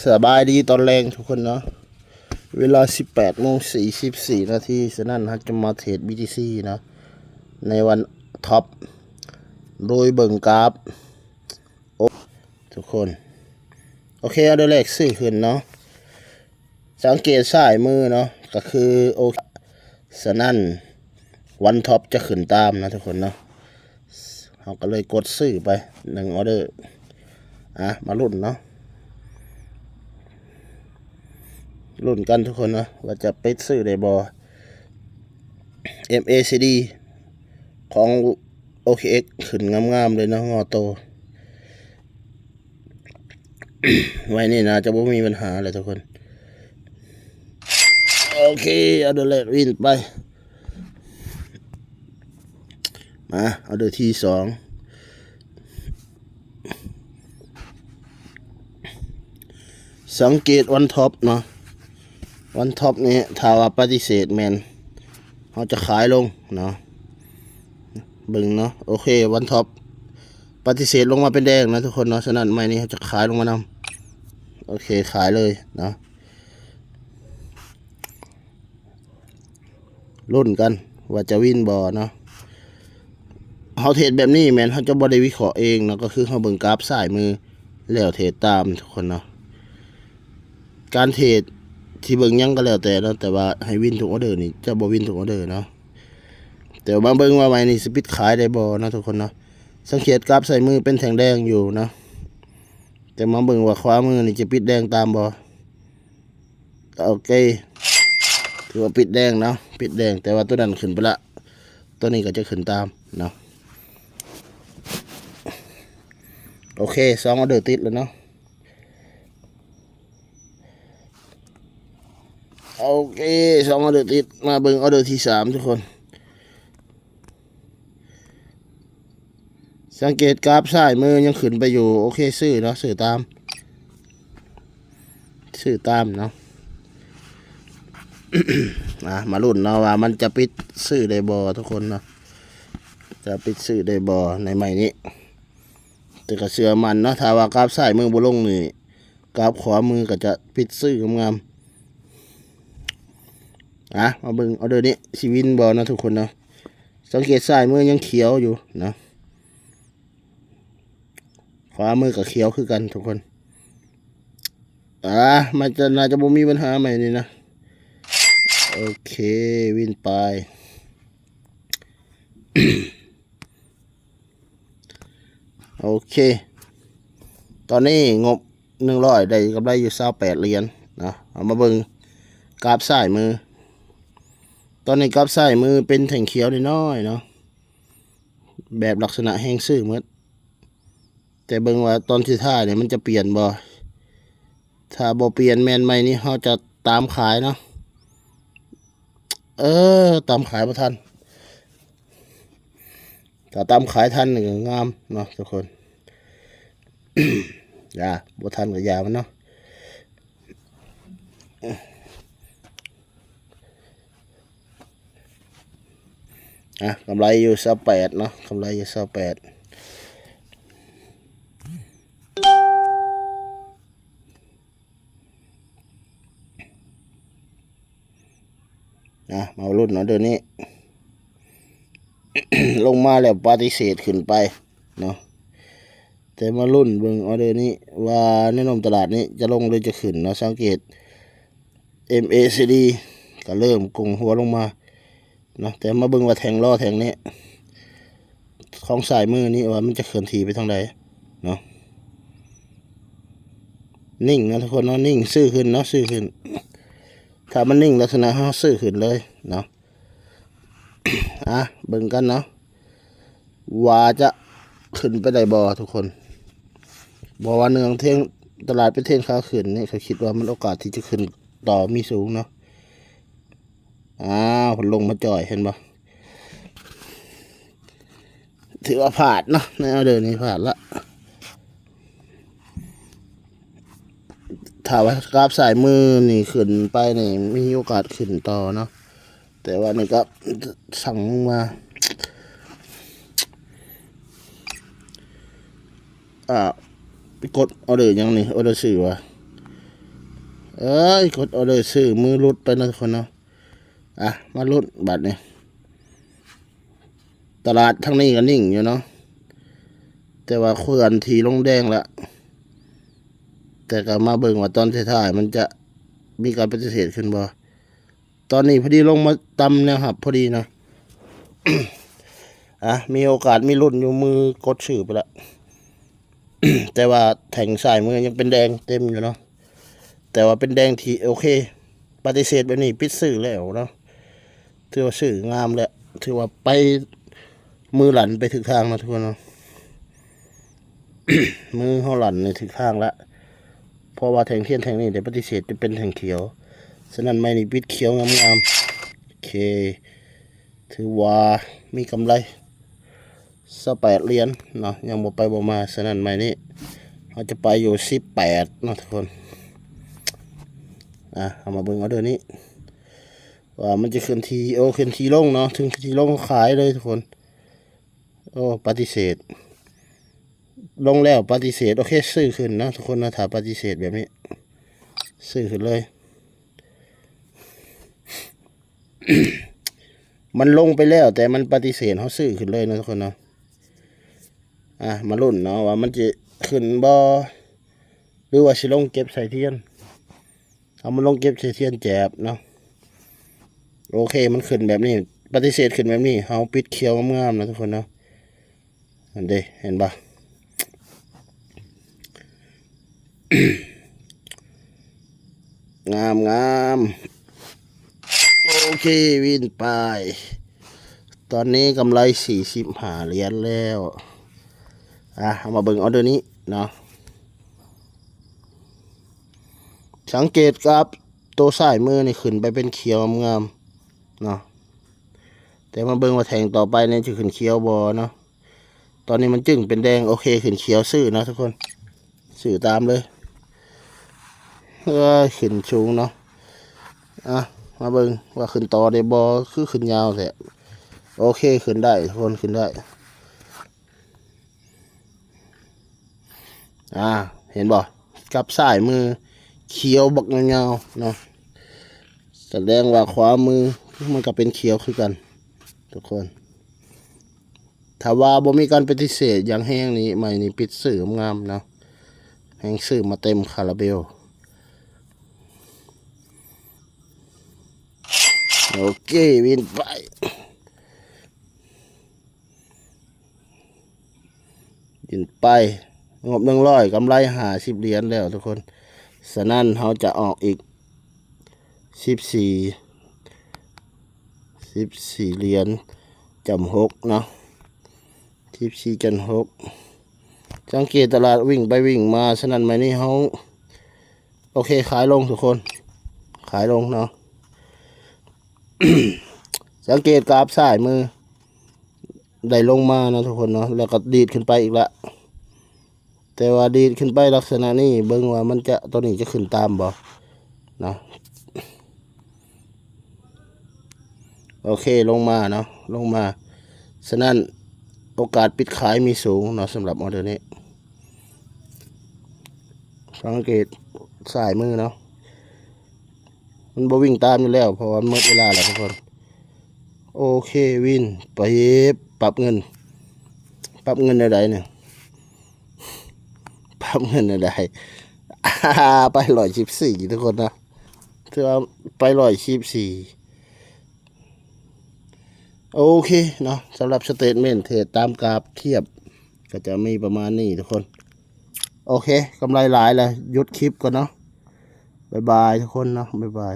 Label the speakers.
Speaker 1: สบายดีตอนแรงทุกคนเนาะเวลา 18:44 นาทีฉะนั้นเราจะมาเทรด BTC นะในวันท็อปโดยเบิ่งกราฟทุกคนโอเคเอาเดี๋ยวแรกซื้อขึ้นเนาะสังเกตซ้ายมือเนาะก็คือโอเคฉะนั้นวันท็อปจะขึ้นตามนะทุกคนเนาะเราก็เลยกดซื้อไป1ออเดอร์มาลุ้นเนาะรุ่นกันทุกคนนะว่าจะไปซื้อได้บอ MACD ของ OKX ขึ้นงามๆเลยนะงอโต ไว้นี่นะจะไม่มีปัญหาเลยทุกคนโอเคเอาเดอร์แรกวินไปมาเอาเดอร์ที่2สังเกตวันท็อปเนาะวันท็อปนี้ถ้าว่าปฏิเสธแมนเขาจะขายลงเนาะบึงเนาะโอเควันท็อปปฏิเสธลงมาเป็นแดงนะทุกคนเนาะฉะนั้นไม่นี้เขาจะขายลงมานำโอเคขายเลยเนาะรุ่นกันว่าจะวินบอเนาะเขาเทรดแบบนี้แมนเขาจะบริวิเคราะห์เองเนาะก็คือเขาเบิ่งกราฟสายมือแล้วเทรดตามทุกคนเนาะการเทรดที่เบิ่งยังก็แล้วแต่เนาะแต่ว่าให้วินทุกออเดอร์นี่จะบ่วินทุกออเดอร์เนาะแต่มาเบิ่งว่าไว้นี่สปิดขายได้บ่เนาะทุกคนเนาะสังเกตกราฟใส่มือเป็นแถงแดงอยู่เนาะแต่มาเบิ่งว่าขวามือนี่จะปิดแดงตามบ่โอเคถือว่าปิดแดงเนาะปิดแดงแต่ว่าตัวนั้นขึ้นไปละตัวนี้ก็จะขึ้นตามเนาะโอเค2ออเดอร์ติดแล้วเนาะโอเค2ออเดอร์ติดมาเบิ่งออเดอร์ที่3ทุกคนสังเกตกราฟซ้ายมือยังขึ้นไปอยู่โอเคซื้อเนาะซื้อตามเนาะ มาลุ้นเนาะว่ามันจะปิดซื้อได้บ่ทุกคนเนาะจะปิดซื้อได้บ่ในใหม่นี้แต่ก็เชื่อมันเนาะถ้าว่ากราฟซ้ายมือบ่ลงนี่กราฟขวามือก็จะปิดซื้องามๆมาเบิ่งเอาเดี๋ยวนี้สิวินบ่นะทุกคนเนาะสังเกตซ้ายมือยังเขียวอยู่นะขวามือก็เขียวคือกันทุกคนมันจะน่าจะบ่มีปัญหาใหม่นี่นะโอเควินไป โอเคตอนนี้งบ100ได้กำไรอยู่28 เหรียญนะเอามาเบิ่งกราฟซ้ายมือตอนนี้กราฟซ้ายมือเป็นแท่งเขียวน้อยเนาะแบบลักษณะแห้งซื่อหมดแต่เบิ่งว่าตอนที่ท่าเนี่ยมันจะเปลี่ยนบ่ถ้าบ่เปลี่ยนแมนใหม่นี่เขาจะตามขายเนาะตามขายบ่ทันถ้าตามขายทันนี่ก็งามเนาะทุกคน อย่าบ่ทันก็อย่ามันเนาะกำไรอยู่28เนาะกำไรอยู่28มาลุ้นเนาะเดี๋ยวนี้ ลงมาแล้วปฏิเสธขึ้นไปเนาะแต่มาลุ้นเบิ่งออเดอร์นี้ว่าแนวโน้มตลาดนี้จะลงหรือจะขึ้นเนาะสังเกต MACD ก็เริ่มกงหัวลงมาเนาะแต่มาเบิ่งว่าแทงล้อแทงนี้ของสายมือนี้ว่ามันจะเคลื่อนที่ไปทางใดเนาะนิ่งนะทุกคนเนาะนิ่งซื้อขึ้นเนาะซื้อขึ้นถ้ามันนิ่งลักษณะเขาซื้อขึ้นเลยเนาะเบิ่งกันเนาะว่าจะขึ้นไปได้บ่ทุกคนบอกว่าเนืองเที่ยงตลาดเป็นเที่ยงขาขึ้นนี่เขาคิดว่ามันโอกาสที่จะขึ้นต่อมีสูงเนาะผลลงมาจ่อยเห็นบ่ถือว่าผ่านเนาะในเอาเดินนี้ผ่านละถ้าว่ากราฟสายมือนี่ขึ้นไปนี่มีโอกาสขึ้นต่อเนาะแต่ว่านี่ก็สั่งมาไปกดออเดอร์ยังนี่ออเดอร์สื่อวะ เอ้ยกดออเดอร์ซื้อมือรุดไปนะทุกคนเนาะอ่ะมารุดบัตรเนี่ยตลาดทั้งนี้ก็นิ่งอยู่เนาะแต่ว่าเคลื่อนทีลงแดงแล้วแต่ก็มาเบิ่งว่าตอนท้ายๆมันจะมีการปฏิเสธขึ้นบ่ตอนนี้พอดีลงมาตำแนวหับพอดีนะ อ่ะมีโอกาสมีรุ่นอยู่มือกดชื่อไปแล้ว แต่ว่าแทงสายมือยังเป็นแดงเต็มอยู่เนาะแต่ว่าเป็นแดงที่โอเคปฏิเสธแบบนี้ปิดสื่อแล้วเนาะถือว่าสื่องามแล้วถือว่าไปมือหลันไปถึงทางนะทุกคนเนาะ มือเขาหลันในถึงทางแล้วเพราะว่าแทงเทียนแทงนี้เดี๋ยวปฏิเสธจะเป็นแทงเขียวฉะนั้นไม่นี่ปิดเขียวงามๆโอเคถือว่ามีกำไร18 เหรียญเนาะยังบ่ไปบ่มาฉะนั้นไม่นี่เราจะไปอยู่18เนาะทุกคนเอามาเบิ่งเอาเดี๋ยวนี้ว่ามันจะขึ้นทีขึ้นทีลงเนาะถึงทีลงขายเลยทุกคนปฏิเสธลงแล้วปฏิเสธโอเคซื้อขึ้นนะทุกคนนะถ้าปฏิเสธแบบนี้ซื้อขึ้นเลย มันลงไปแล้วแต่มันปฏิเสธเขาซื้อขึ้นเลยนะทุกคนเนาะมาลุ้นเนาะว่ามันจะขึ้นบ่หรือว่าสิลงเก็บใส่เทียนเอามันลงเก็บใส่เทียนแจบเนาะโอเคมันขึ้นแบบนี้ปฏิเสธขึ้นแบบนี้เขาปิดเขียวงามๆนะทุกคนเนาะเห็นปะ งามโอเควินไปตอนนี้กำไร45 เหรียญแล้วเอามาเบิ่งออเดอร์นี้เนาะสังเกตครับตัวสายมือนี่ขึ้นไปเป็นเขียวงามเนาะแต่มาเบิ่งว่าแทงต่อไปเนี่ยจะขึ้นเขียวบอเนาะตอนนี้มันจึงเป็นแดงโอเคขึ้นเขียวซื่อนะทุกคนซื่อตามเลยขึ้นสูงเนาะมาเบิ่งว่าขึ้นต่อได้บอคือขึ้นยาวแท้โอเคขึ้นได้ทุกคนขึ้นได้เห็นบ่กับสายมือเขียวบักเงาๆเนาะแสดงว่าขวามือมันก็เป็นเขียวคือกันทุกคนถ้าว่าบ่มีการปฏิเสธอย่างแห้งนี้ใหม่นี่ปิดสื่องามเนาะแห้งสื่อมาเต็มคาราเบลโอเควินไปยินไปงบ100กำไร50 เหรียญแล้วทุกคนฉะนั้นเขาจะออกอีก14 เหรียญจำ6เนาะ14 จำ 6สังเกตตลาดวิ่งไปวิ่งมาฉะนั้นไม่นี่เขาโอเคขายลงทุกคนขายลงเนาะ สังเกตกราฟสายมือได้ลงมานะทุกคนเนาะแล้วก็ดีดขึ้นไปอีกละแต่ว่าดีดขึ้นไปลักษณะนี้เบิ่งว่ามันจะตัวนี้จะขึ้นตามบ่นะโอเคลงมาเนาะลงมาฉะนั้นโอกาสปิดขายมีสูงเนาะสำหรับออเดอร์นี้สังเกตสายมือเนาะมันบ่วิ่งตามอยู่แล้วเพราะว่าหมดเวลาแล้วทุกคนโอเควินไปปรับเงินอะไรเนี่ยปรับเงินอะไรไป114ทุกคนนะถือว่าไป114โอเคเนาะสำหรับสเตทเมนต์เทรดตามกราฟเทียบก็จะมีประมาณนี้ทุกคนโอเคกำไรหลายเลยหยุดคลิปก่อนเนาะบ๊ายบายทุกคนเนาะบ๊ายบาย